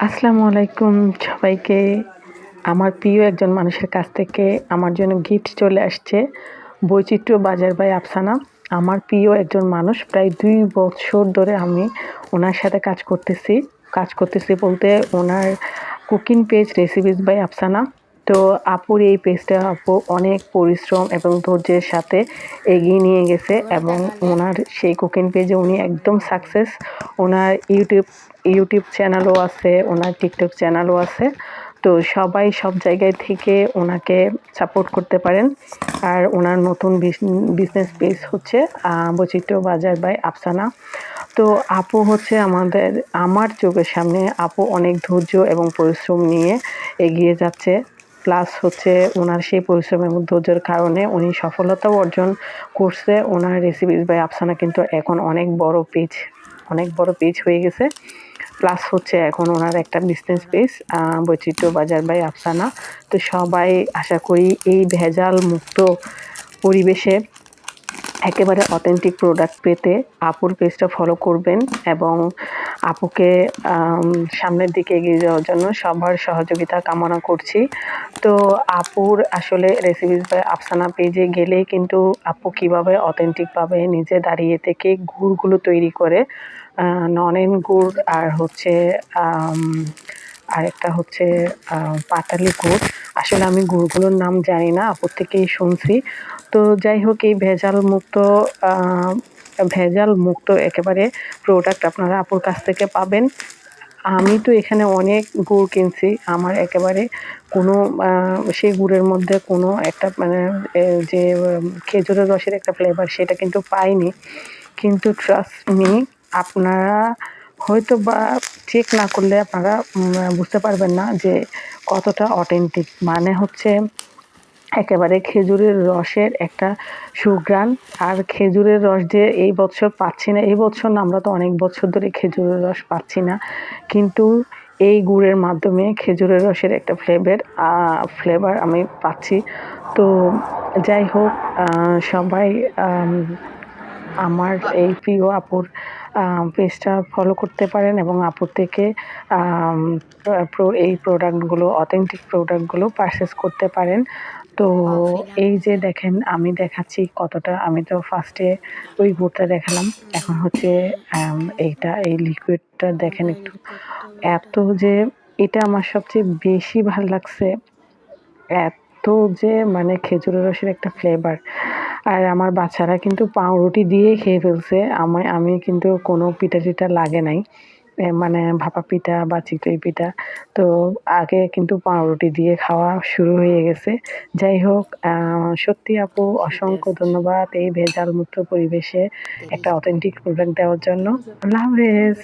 আসসালামু আলাইকুম সবাইকে। আমার প্রিয় একজন মানুষের কাছ থেকে আমার জন্য গিফট চলে আসছে। বৈচিত্র্য বাজার বাই আফসানা। আমার প্রিয় একজন মানুষ, প্রায় ২ বছর ধরে আমি ওনার সাথে কাজ করতেছি বলতে ওনার cooking page recipes by Afsana. তো আপুর এই পেজটা আপু অনেক পরিশ্রম এবং ধৈর্যের সাথে এগিয়ে নিয়ে গেছে এবং ওনার সেই কুকিং পেজে উনি একদম সাকসেস। ওনার ইউটিউব চ্যানেলও আছে, ওনার টিকটক চ্যানেলও আছে। তো সবাই সব জায়গায় থেকে ওনাকে সাপোর্ট করতে পারেন। আর ওনার নতুন বিজনেস পেজ হচ্ছে বৈচিত্র্য বাজার বাই আফসানা। তো আপু হচ্ছে আমার চোখের সামনে আপু অনেক ধৈর্য এবং পরিশ্রম নিয়ে এগিয়ে যাচ্ছে। প্লাস হচ্ছে ওনার সেই পরিশ্রম এবং ধৈর্যের কারণে উনি সফলতাও অর্জন করছে। ওনার রেসিপিস বাই আফসানা কিন্তু এখন অনেক বড় পেজ হয়ে গেছে। প্লাস হচ্ছে এখন ওনার একটা বিজনেস পেজ বৈচিত্র্য বাজার বাই আফসানা। তো সবাই আশা করি এই ভেজাল মুক্ত পরিবেশে একেবারে অথেন্টিক প্রোডাক্ট পেতে আপুর পেজটা ফলো করবেন এবং আপুকে সামনের দিকে এগিয়ে যাওয়ার জন্য সবার সহযোগিতা কামনা করছি। তো আপুর আসলে রেসিপিস বাই আফসানা পেজে গেলেই কিন্তু আপু কীভাবে অথেন্টিকভাবে নিজে দাঁড়িয়ে থেকে গুড়গুলো তৈরি করে, নলেন গুড় আর হচ্ছে আরেকটা হচ্ছে পাটালি গুড়। আসলে আমি গুড়গুলোর নাম জানি না, আপুর থেকেই শুনছি। তো যাই হোক, এই ভেজাল মুক্ত একেবারে প্রোডাক্ট আপনারা আপুর কাছ থেকে পাবেন। আমি তো এখানে অনেক গুড় কিনছি, আমার একেবারে কোনো সেই গুড়ের মধ্যে কোনো একটা মানে যে খেজুরের রসের একটা ফ্লেভার সেটা কিন্তু পাইনি। কিন্তু ট্রাস্ট মি, আপনারা হয়তো বা চেক না করলে আপনারা বুঝতে পারবেন না যে কতটা অথেন্টিক। মানে হচ্ছে একেবারে খেজুরের রসের একটা সুঘ্রাণ। আর খেজুরের রস যে এই বছর পাচ্ছি না, এই বছর না, আমরা তো অনেক বছর ধরে খেজুরের রস পাচ্ছি না, কিন্তু এই গুড়ের মাধ্যমে খেজুরের রসের একটা ফ্লেভার আমি পাচ্ছি। তো যাই হোক, সবাই আমার এই প্রিয় আপুর পেজটা ফলো করতে পারেন এবং আপুর থেকে এই প্রোডাক্টগুলো, অথেন্টিক প্রোডাক্টগুলো পারচেস করতে পারেন। তো এই যে দেখেন, আমি দেখাচ্ছি কতটা। আমি তো ফার্স্টে ওই গুড়টা দেখালাম, এখন হচ্ছে এই লিকুইডটা দেখেন একটু। এত যে এটা আমার সবচেয়ে বেশি ভাল লাগছে, এত যে মানে খেজুরের রসের একটা ফ্লেভার। আর আমার বাচ্চারা কিন্তু পাউরুটি দিয়েই খেয়ে ফেলছে। আমি কিন্তু কোনো পিঠা-টিঠা লাগে নাই। মানে ভাপা পিঠা বা চিতই পিঠা। তো আগে কিন্তু পাউরুটি দিয়ে খাওয়া শুরু হয়ে গেছে। যাই হোক, সত্যি আপু অসংখ্য ধন্যবাদ এই ভেজাল মুক্ত পরিবেশে একটা অথেন্টিক প্রোডাক্ট দেওয়ার জন্য। আল্লাহ হাফেজ।